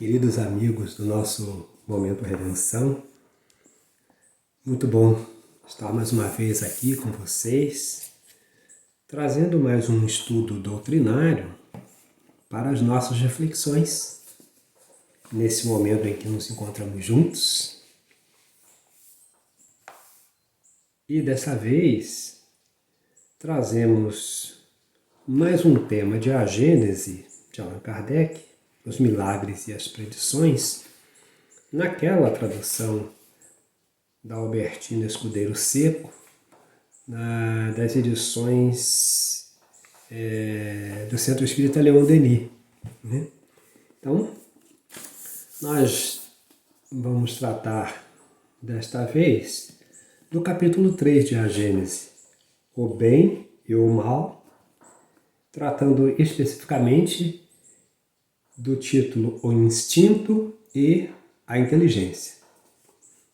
Queridos amigos do nosso Momento Redenção, muito bom estar mais uma vez aqui com vocês, trazendo mais um estudo doutrinário para as nossas reflexões, nesse momento em que nos encontramos juntos. E dessa vez trazemos mais um tema de A Gênese, de Allan Kardec, os milagres e as predições, naquela tradução da Albertina Escudeiro Seco, das edições do Centro Espírita Leon Denis. Né? Então, nós vamos tratar desta vez do capítulo 3 de A Gênese, o bem e o mal, tratando especificamente do título O Instinto e a Inteligência,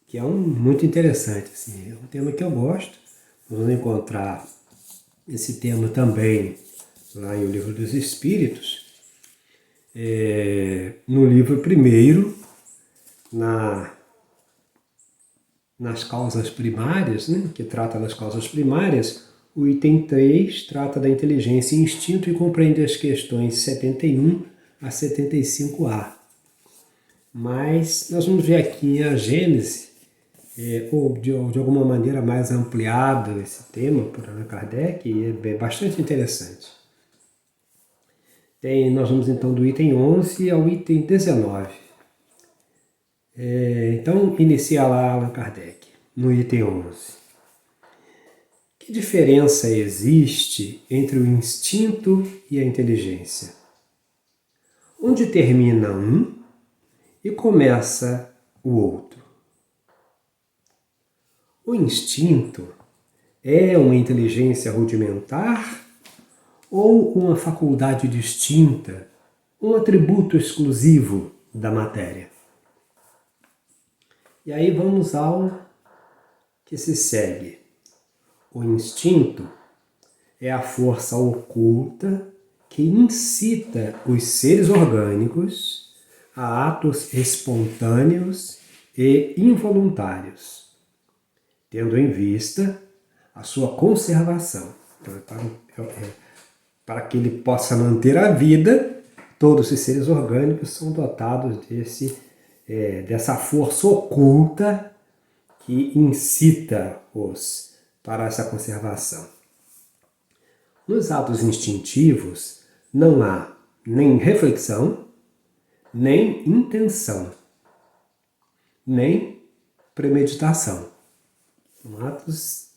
que é muito interessante, assim, é um tema que eu gosto. Vamos encontrar esse tema também lá em O Livro dos Espíritos, no livro primeiro, nas causas primárias, né, que trata das causas primárias. O item 3 trata da inteligência e instinto e compreende as questões 71 a 75A. Mas nós vamos ver aqui em A Gênese, ou de alguma maneira mais ampliado esse tema por Allan Kardec, e é bastante interessante. Nós vamos então do item 11 ao item 19. Então, inicia lá Allan Kardec, no item 11. Que diferença existe entre o instinto e a inteligência? Onde termina um e começa o outro? O instinto é uma inteligência rudimentar ou uma faculdade distinta, um atributo exclusivo da matéria? E aí vamos ao que se segue. O instinto é a força oculta que incita os seres orgânicos a atos espontâneos e involuntários, tendo em vista a sua conservação. Então, para que ele possa manter a vida, todos os seres orgânicos são dotados dessa força oculta que incita-os para essa conservação. Nos atos instintivos não há nem reflexão, nem intenção, nem premeditação. São atos,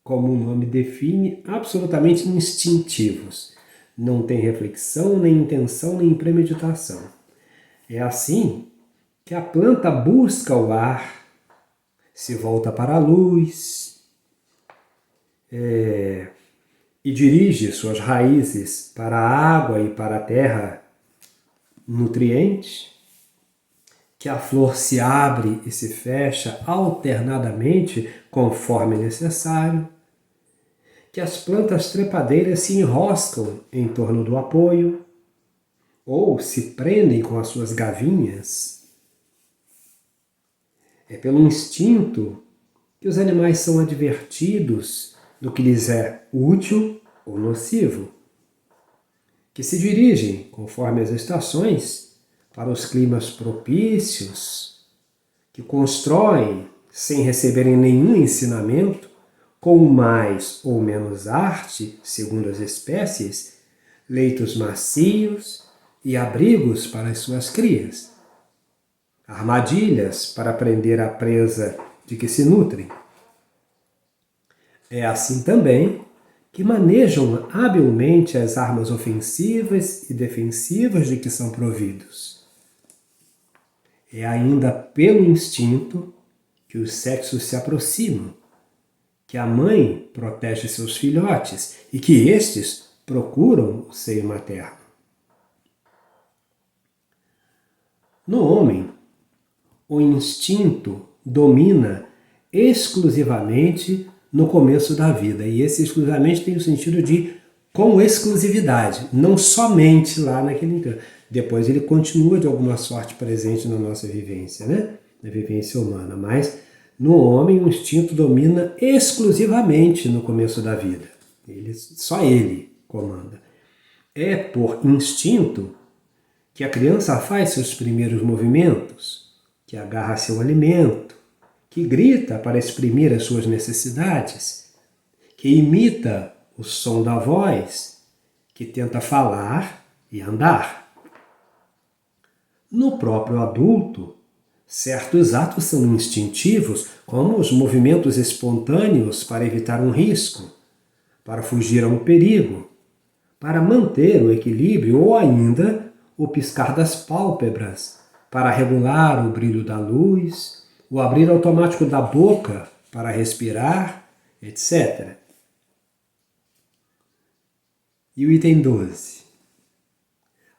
como o nome define, absolutamente instintivos. Não tem reflexão, nem intenção, nem premeditação. É assim que a planta busca o ar, se volta para a luz, e dirige suas raízes para a água e para a terra nutriente, que a flor se abre e se fecha alternadamente conforme necessário, que as plantas trepadeiras se enroscam em torno do apoio ou se prendem com as suas gavinhas. É pelo instinto que os animais são advertidos do que lhes é útil ou nocivo, que se dirigem, conforme as estações, para os climas propícios, que constroem, sem receberem nenhum ensinamento, com mais ou menos arte, segundo as espécies, leitos macios e abrigos para as suas crias, armadilhas para prender a presa de que se nutrem. É assim também que manejam habilmente as armas ofensivas e defensivas de que são providos. É ainda pelo instinto que os sexos se aproximam, que a mãe protege seus filhotes e que estes procuram o seio materno. No homem, o instinto domina exclusivamente no começo da vida. E esse exclusivamente tem o sentido de com exclusividade, não somente lá naquele interior. Depois ele continua de alguma sorte presente na nossa vivência, né? Na vivência humana, mas no homem o instinto domina exclusivamente no começo da vida. Só ele comanda. É por instinto que a criança faz seus primeiros movimentos, que agarra seu alimento, que grita para exprimir as suas necessidades, que imita o som da voz, que tenta falar e andar. No próprio adulto, certos atos são instintivos, como os movimentos espontâneos para evitar um risco, para fugir a um perigo, para manter o equilíbrio ou ainda o piscar das pálpebras, para regular o brilho da luz, o abrir automático da boca para respirar, etc. E o item 12.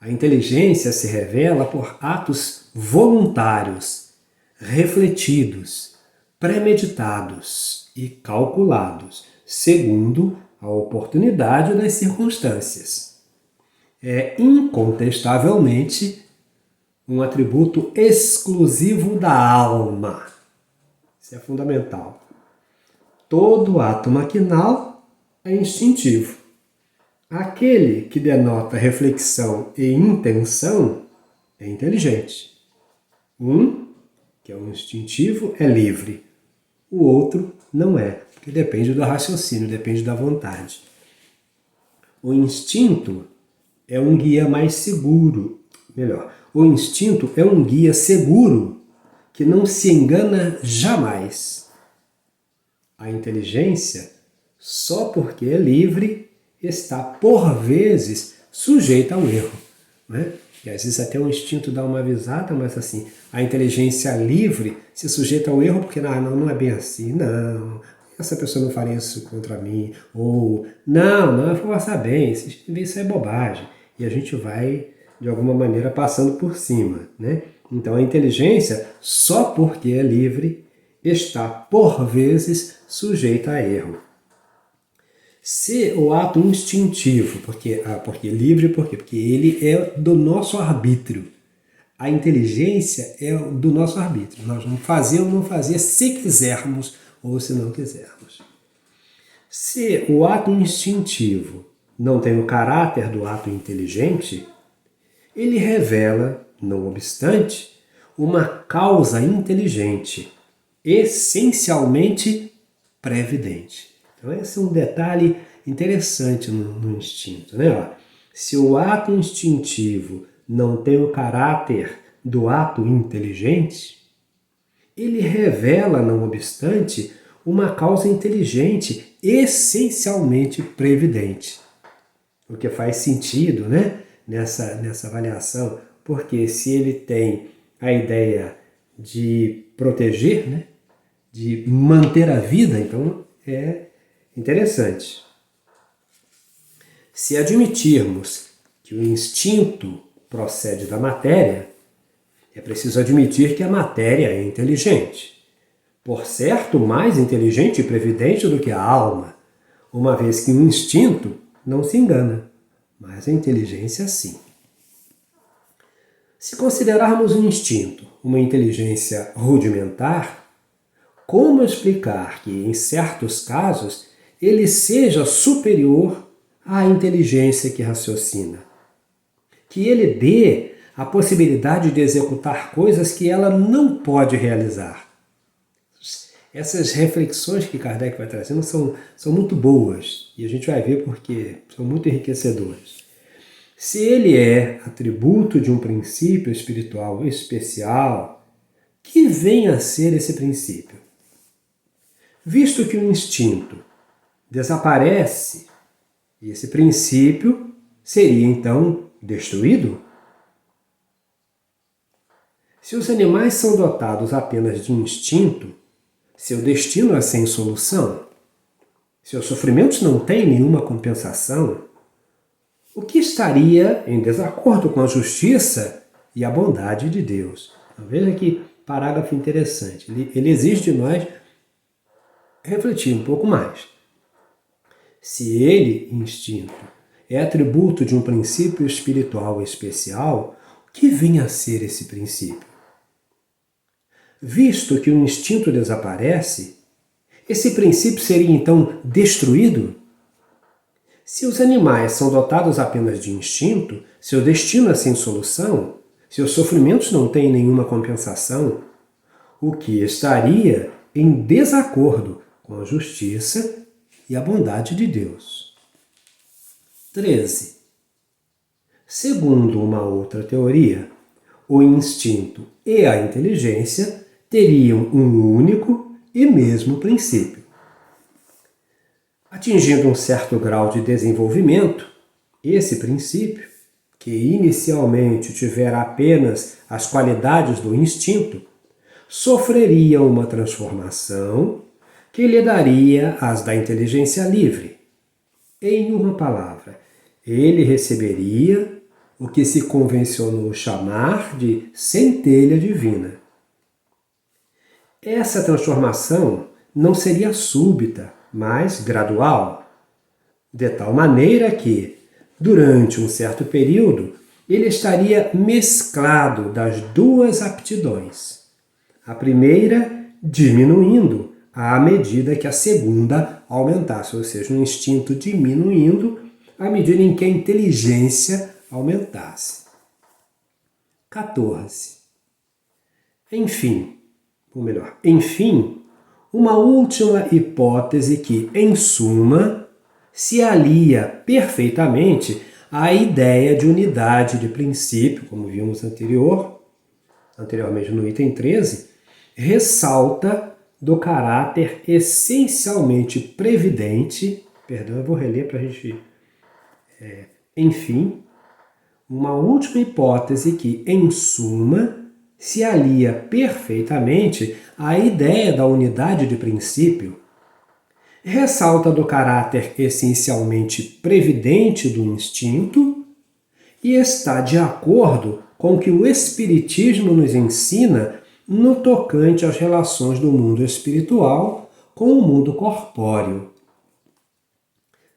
A inteligência se revela por atos voluntários, refletidos, premeditados e calculados, segundo a oportunidade das circunstâncias. É incontestavelmente um atributo exclusivo da alma. Isso é fundamental. Todo ato maquinal é instintivo. Aquele que denota reflexão e intenção é inteligente. Um, que é o instintivo, é livre. O outro não é, porque depende do raciocínio, depende da vontade. O instinto é um guia mais seguro. O instinto é um guia seguro que não se engana jamais. A inteligência, só porque é livre, está, por vezes, sujeita ao erro. Né? E às vezes até o instinto dá uma avisada, mas assim, a inteligência livre se sujeita ao erro porque não é bem assim, não, essa pessoa não faria isso contra mim, ou não, eu vou passar bem, isso é bobagem. E a gente vai, de alguma maneira, passando por cima. Né? Então a inteligência, só porque é livre, está, por vezes, sujeita a erro. Se o ato instintivo, porque livre, por quê? Porque ele é do nosso arbítrio. A inteligência é do nosso arbítrio. Nós vamos fazer ou não fazer se quisermos ou se não quisermos. Se o ato instintivo não tem o caráter do ato inteligente, ele revela, não obstante, uma causa inteligente, essencialmente previdente. Então esse é um detalhe interessante no instinto, né? Se o ato instintivo não tem o caráter do ato inteligente, ele revela, não obstante, uma causa inteligente, essencialmente previdente. O que faz sentido, né? nessa avaliação, porque se ele tem a ideia de proteger, né? De manter a vida, então é interessante. Se admitirmos que o instinto procede da matéria, é preciso admitir que a matéria é inteligente. Por certo, mais inteligente e previdente do que a alma, uma vez que o instinto não se engana, mas a inteligência sim. Se considerarmos o instinto uma inteligência rudimentar, como explicar que, em certos casos, ele seja superior à inteligência que raciocina? Que ele dê a possibilidade de executar coisas que ela não pode realizar. Essas reflexões que Kardec vai trazendo são muito boas, e a gente vai ver porque são muito enriquecedoras. Se ele é atributo de um princípio espiritual especial, que vem a ser esse princípio? Visto que o instinto desaparece, esse princípio seria então destruído? Se os animais são dotados apenas de um instinto, seu destino é sem solução, seus sofrimentos não têm nenhuma compensação, o que estaria em desacordo com a justiça e a bondade de Deus? Então, veja que parágrafo interessante. Ele exige de nós refletir um pouco mais. Se ele, instinto, é atributo de um princípio espiritual especial, que vinha a ser esse princípio? Visto que o instinto desaparece, esse princípio seria então destruído? Se os animais são dotados apenas de instinto, seu destino é sem solução, seus sofrimentos não têm nenhuma compensação, o que estaria em desacordo com a justiça e a bondade de Deus. 13. Segundo uma outra teoria, o instinto e a inteligência teriam um único e mesmo princípio. Atingindo um certo grau de desenvolvimento, esse princípio, que inicialmente tivera apenas as qualidades do instinto, sofreria uma transformação que lhe daria as da inteligência livre. Em uma palavra, ele receberia o que se convencionou chamar de centelha divina. Essa transformação não seria súbita, mas gradual, de tal maneira que, durante um certo período, ele estaria mesclado das duas aptidões. A primeira diminuindo à medida que a segunda aumentasse, ou seja, o instinto diminuindo à medida em que a inteligência aumentasse. 14. Enfim, uma última hipótese que, em suma, se alia perfeitamente à ideia de unidade de princípio, como vimos anteriormente no item 13, ressalta do caráter essencialmente previdente, eu vou reler para a gente... Enfim, uma última hipótese que, em suma, se alia perfeitamente à ideia da unidade de princípio, ressalta do caráter essencialmente previdente do instinto e está de acordo com o que o Espiritismo nos ensina no tocante às relações do mundo espiritual com o mundo corpóreo.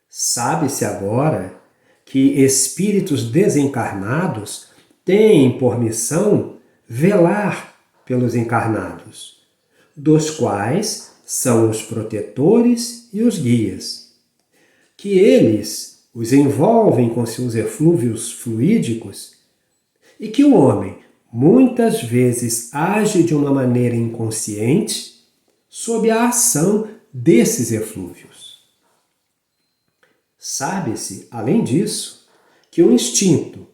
Sabe-se agora que espíritos desencarnados têm por missão velar pelos encarnados, dos quais são os protetores e os guias, que eles os envolvem com seus eflúvios fluídicos e que o homem muitas vezes age de uma maneira inconsciente sob a ação desses eflúvios. Sabe-se, além disso, que o instinto,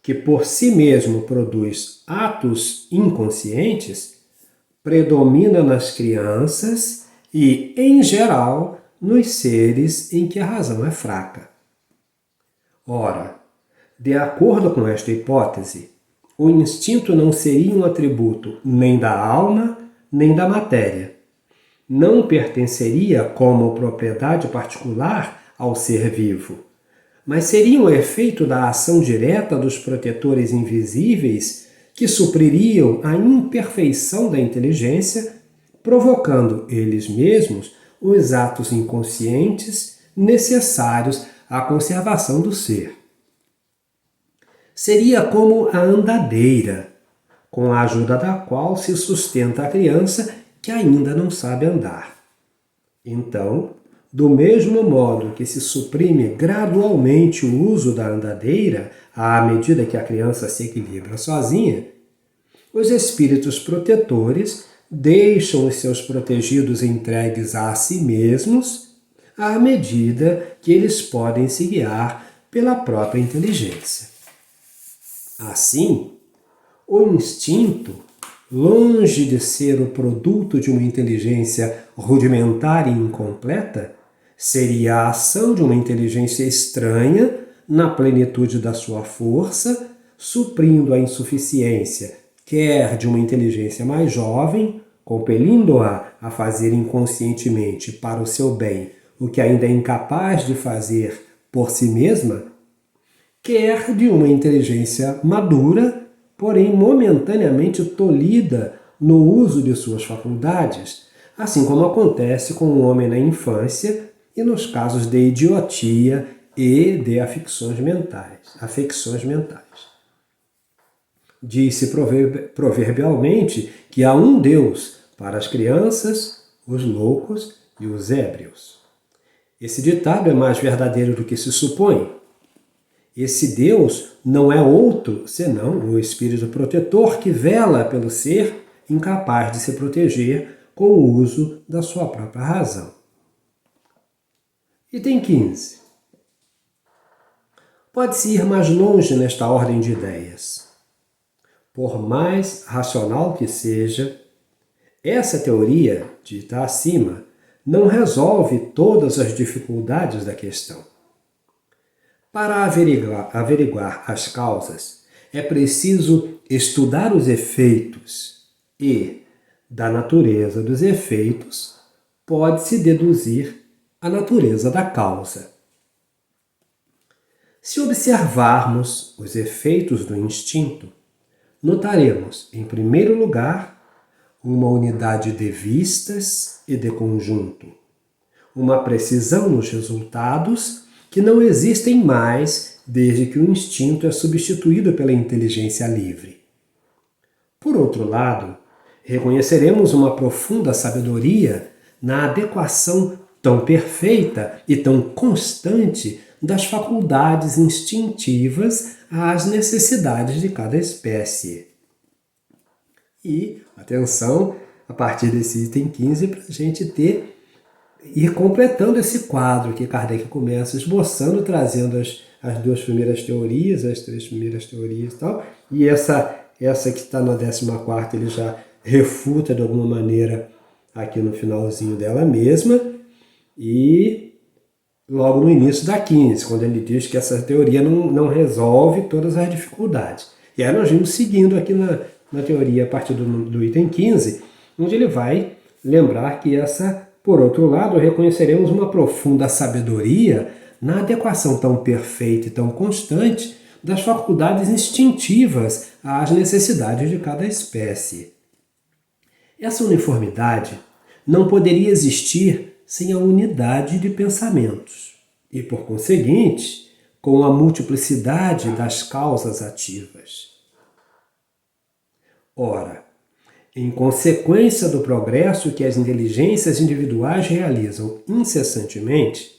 que por si mesmo produz atos inconscientes, predomina nas crianças e, em geral, nos seres em que a razão é fraca. Ora, de acordo com esta hipótese, o instinto não seria um atributo nem da alma, nem da matéria. Não pertenceria como propriedade particular ao ser vivo, mas seria um efeito da ação direta dos protetores invisíveis que supririam a imperfeição da inteligência, provocando eles mesmos os atos inconscientes necessários à conservação do ser. Seria como a andadeira, com a ajuda da qual se sustenta a criança que ainda não sabe andar. Então, do mesmo modo que se suprime gradualmente o uso da andadeira à medida que a criança se equilibra sozinha, os espíritos protetores deixam os seus protegidos entregues a si mesmos à medida que eles podem se guiar pela própria inteligência. Assim, o instinto, longe de ser o produto de uma inteligência rudimentar e incompleta, seria a ação de uma inteligência estranha na plenitude da sua força, suprindo a insuficiência, quer de uma inteligência mais jovem, compelindo-a a fazer inconscientemente para o seu bem o que ainda é incapaz de fazer por si mesma, quer de uma inteligência madura, porém momentaneamente tolhida no uso de suas faculdades, assim como acontece com o homem na infância e nos casos de idiotia e de afecções mentais. Diz-se proverbialmente que há um Deus para as crianças, os loucos e os ébrios. Esse ditado é mais verdadeiro do que se supõe. Esse Deus não é outro senão o Espírito protetor que vela pelo ser incapaz de se proteger com o uso da sua própria razão. Item 15. Pode-se ir mais longe nesta ordem de ideias. Por mais racional que seja, essa teoria, dita acima, não resolve todas as dificuldades da questão. Para averiguar as causas, é preciso estudar os efeitos e, da natureza dos efeitos, pode-se deduzir a natureza da causa. Se observarmos os efeitos do instinto, notaremos, em primeiro lugar, uma unidade de vistas e de conjunto, uma precisão nos resultados que não existem mais desde que o instinto é substituído pela inteligência livre. Por outro lado, reconheceremos uma profunda sabedoria na adequação tão perfeita e tão constante das faculdades instintivas às necessidades de cada espécie. E, atenção, a partir desse item 15, para a gente ir completando esse quadro que Kardec começa esboçando, trazendo as duas primeiras teorias, as três primeiras teorias e tal, e essa que está na 14ª ele já refuta de alguma maneira aqui no finalzinho dela mesma, e logo no início da 15, quando ele diz que essa teoria não resolve todas as dificuldades. E aí nós vimos seguindo aqui na teoria a partir do item 15, onde ele vai lembrar que por outro lado, reconheceremos uma profunda sabedoria na adequação tão perfeita e tão constante das faculdades instintivas às necessidades de cada espécie. Essa uniformidade não poderia existir sem a unidade de pensamentos e, por conseguinte, com a multiplicidade das causas ativas. Ora, em consequência do progresso que as inteligências individuais realizam incessantemente,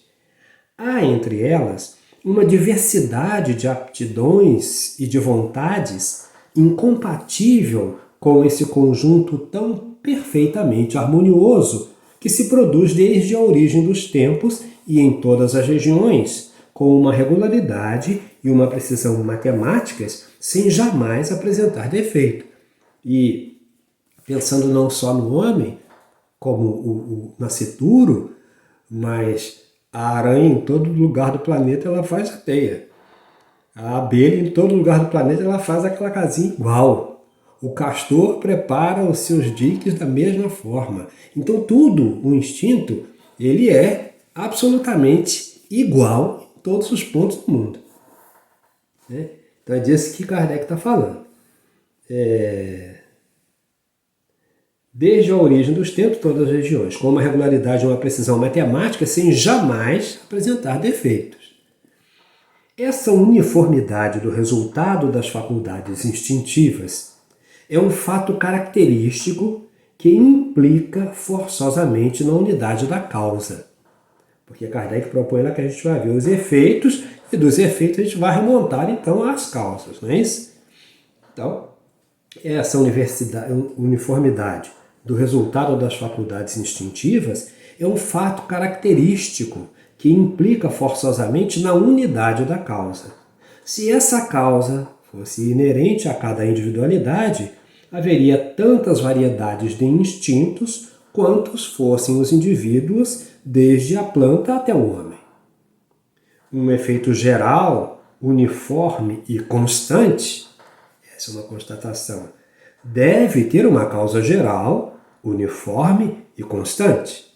há entre elas uma diversidade de aptidões e de vontades incompatível com esse conjunto tão perfeitamente harmonioso que se produz desde a origem dos tempos e em todas as regiões, com uma regularidade e uma precisão matemáticas sem jamais apresentar defeito. E pensando não só no homem, como o nascituro, mas a aranha em todo lugar do planeta ela faz a teia. A abelha em todo lugar do planeta ela faz aquela casinha igual. O castor prepara os seus diques da mesma forma. Então tudo, o instinto, ele é absolutamente igual em todos os pontos do mundo. Então é disso que Kardec está falando. Desde a origem dos tempos, todas as regiões, com uma regularidade e uma precisão matemática, sem jamais apresentar defeitos. Essa uniformidade do resultado das faculdades instintivas é um fato característico que implica forçosamente na unidade da causa. Porque Kardec propõe lá que a gente vai ver os efeitos, e dos efeitos a gente vai remontar então às causas, não é isso? Então, essa uniformidade do resultado das faculdades instintivas é um fato característico que implica forçosamente na unidade da causa. Se essa causa fosse inerente a cada individualidade, haveria tantas variedades de instintos quantos fossem os indivíduos, desde a planta até o homem. Um efeito geral, uniforme e constante, essa é uma constatação, deve ter uma causa geral, uniforme e constante.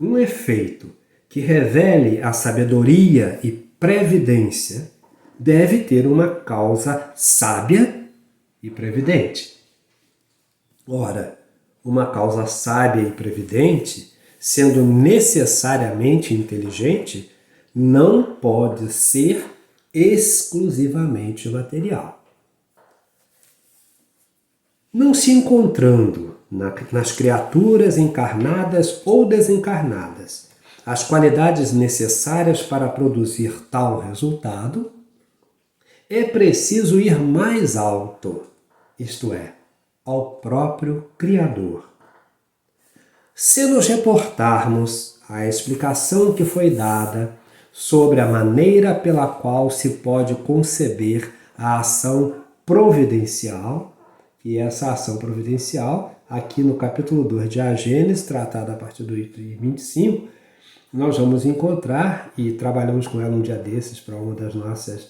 Um efeito que revele a sabedoria e previdência deve ter uma causa sábia e previdente. Ora, uma causa sábia e previdente, sendo necessariamente inteligente, não pode ser exclusivamente material. Não se encontrando nas criaturas encarnadas ou desencarnadas as qualidades necessárias para produzir tal resultado, é preciso ir mais alto, isto é, ao próprio Criador. Se nos reportarmos à explicação que foi dada sobre a maneira pela qual se pode conceber a ação providencial, e essa ação providencial, aqui no capítulo 2 de A Gênesis, tratada a partir do item 25, nós vamos encontrar, e trabalhamos com ela um dia desses para uma das nossas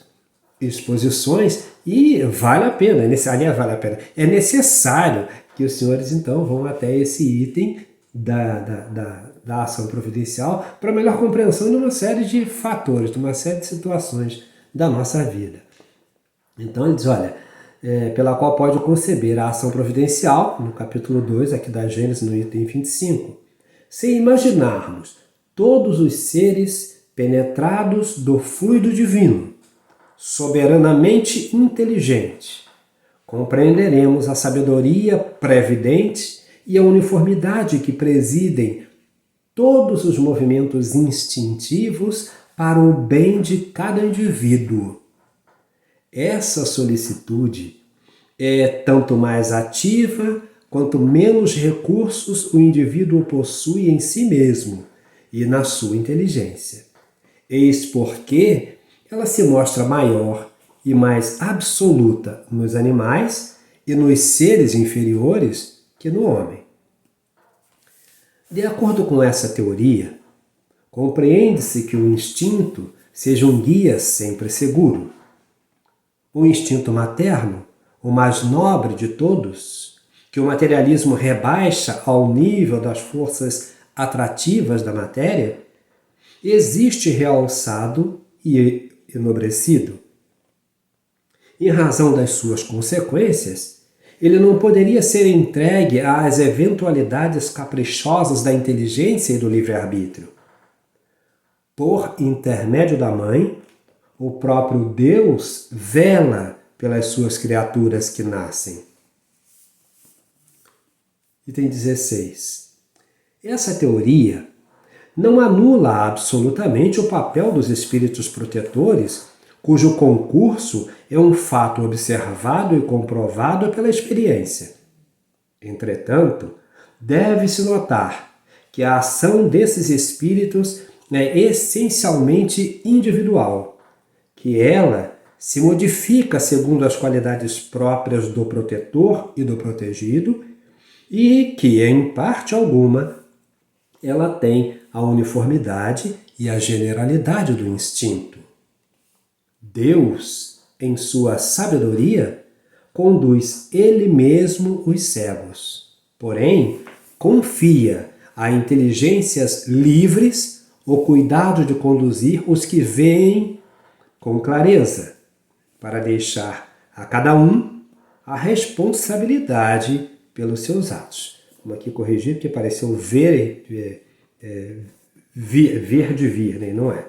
exposições, e vale a pena, é necessário que os senhores então vão até esse item da ação providencial para melhor compreensão de uma série de fatores, de uma série de situações da nossa vida. Então ele diz, olha, pela qual pode conceber a ação providencial, no capítulo 2 aqui da Gênesis, no item 25, sem imaginarmos todos os seres penetrados do fluido divino, soberanamente inteligente, compreenderemos a sabedoria previdente e a uniformidade que presidem todos os movimentos instintivos para o bem de cada indivíduo. Essa solicitude é tanto mais ativa quanto menos recursos o indivíduo possui em si mesmo e na sua inteligência. Eis porque ela se mostra maior e mais absoluta nos animais e nos seres inferiores que no homem. De acordo com essa teoria, compreende-se que o instinto seja um guia sempre seguro. O instinto materno, o mais nobre de todos, que o materialismo rebaixa ao nível das forças atrativas da matéria, existe realçado e enobrecido. Em razão das suas consequências, ele não poderia ser entregue às eventualidades caprichosas da inteligência e do livre-arbítrio. Por intermédio da mãe, o próprio Deus vela pelas suas criaturas que nascem. Item 16. Essa teoria não anula absolutamente o papel dos espíritos protetores, cujo concurso é um fato observado e comprovado pela experiência. Entretanto, deve-se notar que a ação desses espíritos é essencialmente individual, que ela se modifica segundo as qualidades próprias do protetor e do protegido e que, em parte alguma, ela tem a uniformidade e a generalidade do instinto. Deus, em sua sabedoria, conduz Ele mesmo os cegos. Porém, confia a inteligências livres o cuidado de conduzir os que veem com clareza, para deixar a cada um a responsabilidade pelos seus atos. Vamos aqui corrigir, porque pareceu vir de vir, né? Não é?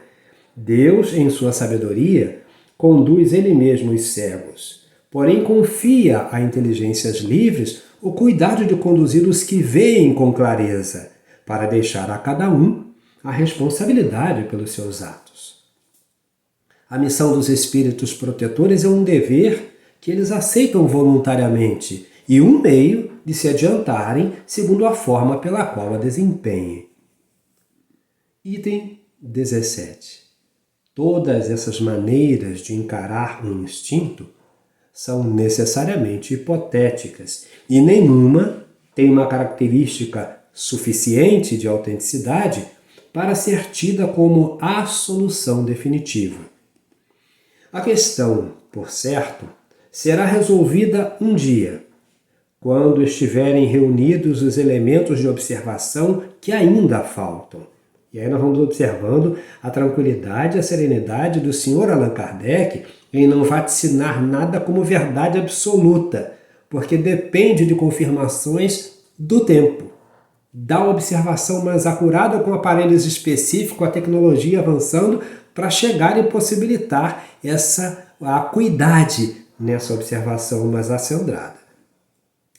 Deus, em sua sabedoria, conduz Ele mesmo os cegos, porém confia a inteligências livres o cuidado de conduzir os que veem com clareza, para deixar a cada um a responsabilidade pelos seus atos. A missão dos espíritos protetores é um dever que eles aceitam voluntariamente e um meio de se adiantarem segundo a forma pela qual a desempenhem. Item 17. Todas essas maneiras de encarar um instinto são necessariamente hipotéticas e nenhuma tem uma característica suficiente de autenticidade para ser tida como a solução definitiva. A questão, por certo, será resolvida um dia, quando estiverem reunidos os elementos de observação que ainda faltam. E aí nós vamos observando a tranquilidade e a serenidade do Sr. Allan Kardec em não vaticinar nada como verdade absoluta, porque depende de confirmações do tempo, da observação mais acurada com aparelhos específicos, a tecnologia avançando para chegar e possibilitar essa acuidade nessa observação mais acendrada.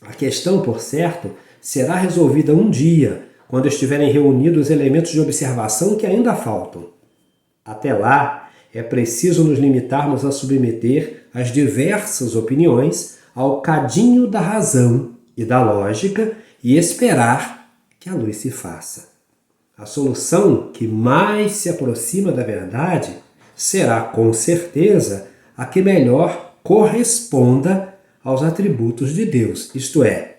A questão, por certo, será resolvida um dia, quando estiverem reunidos os elementos de observação que ainda faltam. Até lá, é preciso nos limitarmos a submeter as diversas opiniões ao cadinho da razão e da lógica e esperar que a luz se faça. A solução que mais se aproxima da verdade será, com certeza, a que melhor corresponda aos atributos de Deus, isto é,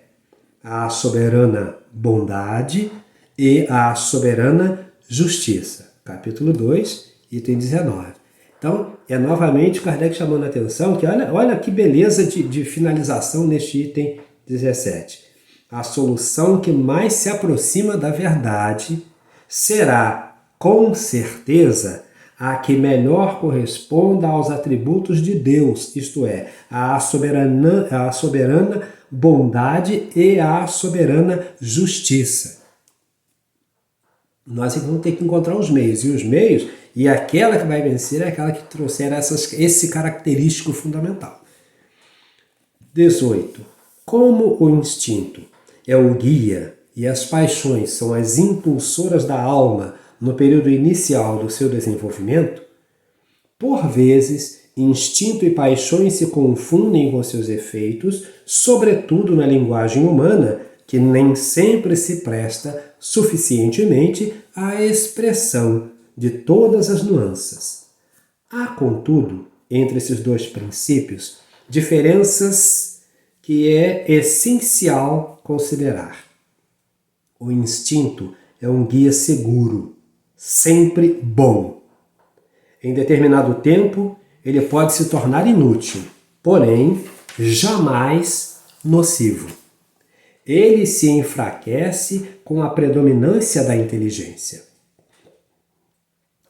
a soberana bondade e a soberana justiça. Capítulo 2, item 19. Então, é novamente Kardec chamando a atenção que olha que beleza de finalização neste item 17. A solução que mais se aproxima da verdade será, com certeza, a que melhor corresponda aos atributos de Deus, isto é, a soberana bondade e a soberana justiça. Nós vamos ter que encontrar os meios, e aquela que vai vencer é aquela que trouxer esse característico fundamental. 18. Como o instinto é o guia e as paixões são as impulsoras da alma no período inicial do seu desenvolvimento, por vezes, instinto e paixões se confundem com seus efeitos, sobretudo na linguagem humana, que nem sempre se presta suficientemente à expressão de todas as nuances. Há, contudo, entre esses dois princípios, diferenças que é essencial considerar. O instinto é um guia seguro, sempre bom. Em determinado tempo, ele pode se tornar inútil, porém, jamais nocivo. Ele se enfraquece com a predominância da inteligência.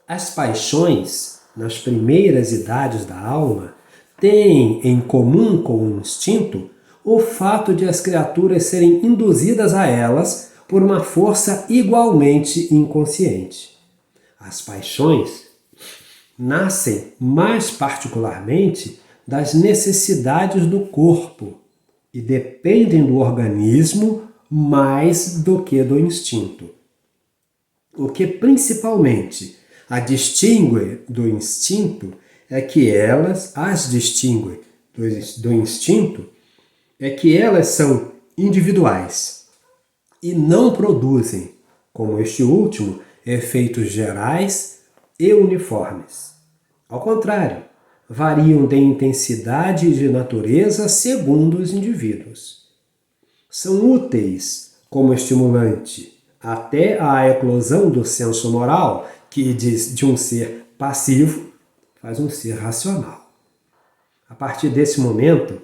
As paixões, nas primeiras idades da alma, têm em comum com o instinto o fato de as criaturas serem induzidas a elas por uma força igualmente inconsciente. As paixões nascem mais particularmente das necessidades do corpo e dependem do organismo mais do que do instinto. O que principalmente a distingue do instinto é que elas, as distingue do instinto, é que elas são individuais e não produzem, como este último, efeitos gerais e uniformes. Ao contrário, variam de intensidade e de natureza segundo os indivíduos. São úteis como estimulante até à eclosão do senso moral, que de um ser passivo faz um ser racional. A partir desse momento,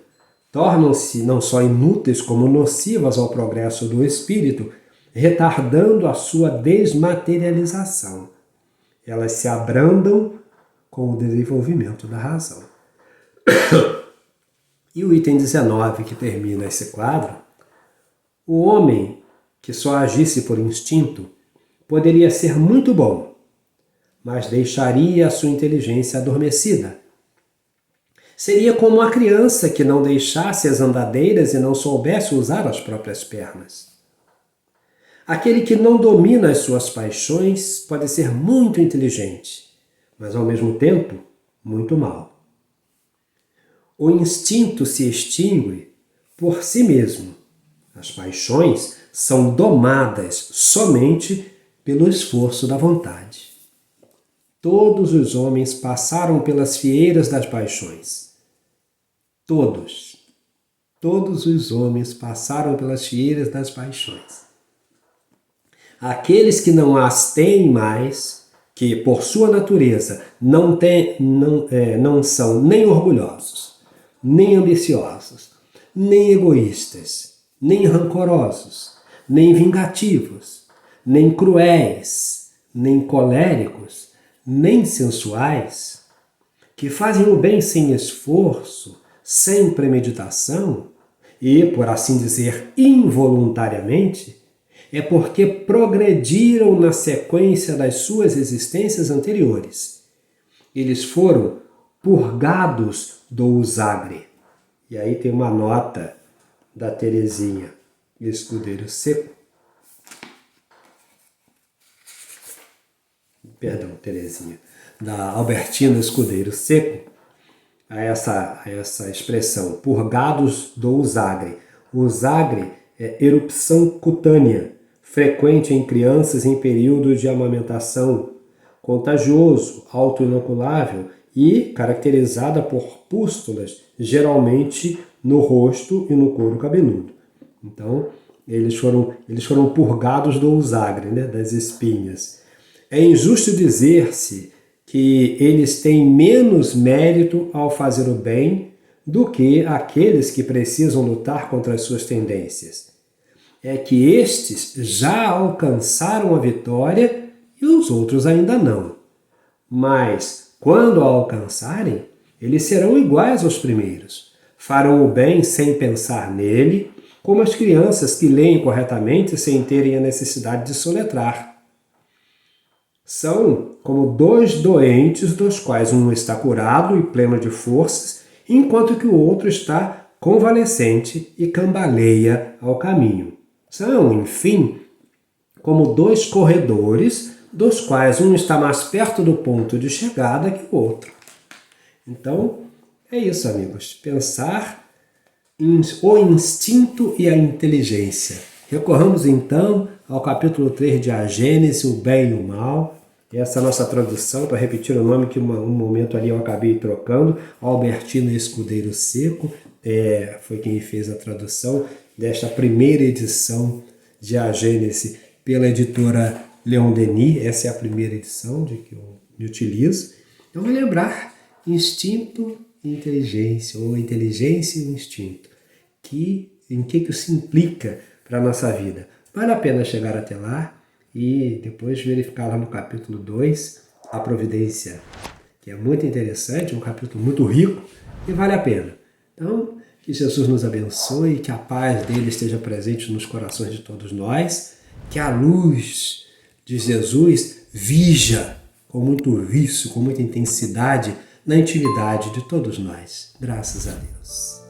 tornam-se não só inúteis como nocivas ao progresso do espírito, retardando a sua desmaterialização. Elas se abrandam com o desenvolvimento da razão. E o item 19, que termina esse quadro, o homem que só agisse por instinto poderia ser muito bom, mas deixaria a sua inteligência adormecida. Seria como uma criança que não deixasse as andadeiras e não soubesse usar as próprias pernas. Aquele que não domina as suas paixões pode ser muito inteligente, mas ao mesmo tempo muito mau. O instinto se extingue por si mesmo. As paixões são domadas somente pelo esforço da vontade. Todos os homens passaram pelas fieiras das paixões. Todos os homens passaram pelas fieiras das paixões. Aqueles que não as têm mais, que por sua natureza não são nem orgulhosos, nem ambiciosos, nem egoístas, nem rancorosos, nem vingativos, nem cruéis, nem coléricos, nem sensuais, que fazem o bem sem esforço, sem premeditação e, por assim dizer, involuntariamente, é porque progrediram na sequência das suas existências anteriores. Eles foram purgados do usagre. E aí tem uma nota da Terezinha Escudeiro Seco, Terezinha, da Albertina Escudeiro Seco, a essa expressão, purgados do usagre. O usagre é erupção cutânea, frequente em crianças em período de amamentação, contagioso, autoinoculável e caracterizada por pústulas, geralmente no rosto e no couro cabeludo. Então, eles foram purgados do usagre, né, das espinhas. É injusto dizer-se que eles têm menos mérito ao fazer o bem do que aqueles que precisam lutar contra as suas tendências. É que estes já alcançaram a vitória e os outros ainda não. Mas, quando a alcançarem, eles serão iguais aos primeiros. Farão o bem sem pensar nele, como as crianças que leem corretamente sem terem a necessidade de soletrar. São como dois doentes dos quais um está curado e pleno de forças, enquanto que o outro está convalescente e cambaleia ao caminho. São, enfim, como dois corredores, dos quais um está mais perto do ponto de chegada que o outro. Então, é isso, amigos. Pensar o instinto e a inteligência. Recorramos, então, ao capítulo 3 de A Gênese, o bem e o mal. Essa é a nossa tradução, para repetir o nome que um momento ali eu acabei trocando. Albertina Escudeiro Seco foi quem fez a tradução desta primeira edição de A Gênese pela editora Leon Denis. Essa é a primeira edição de que eu me utilizo. Então, vou lembrar instinto e inteligência, ou inteligência e instinto. Em que isso implica para a nossa vida? Vale a pena chegar até lá e depois verificar lá no capítulo 2 a providência, que é muito interessante, um capítulo muito rico e vale a pena. Então, que Jesus nos abençoe, que a paz dele esteja presente nos corações de todos nós, que a luz de Jesus vija com muito vício, com muita intensidade na intimidade de todos nós. Graças a Deus.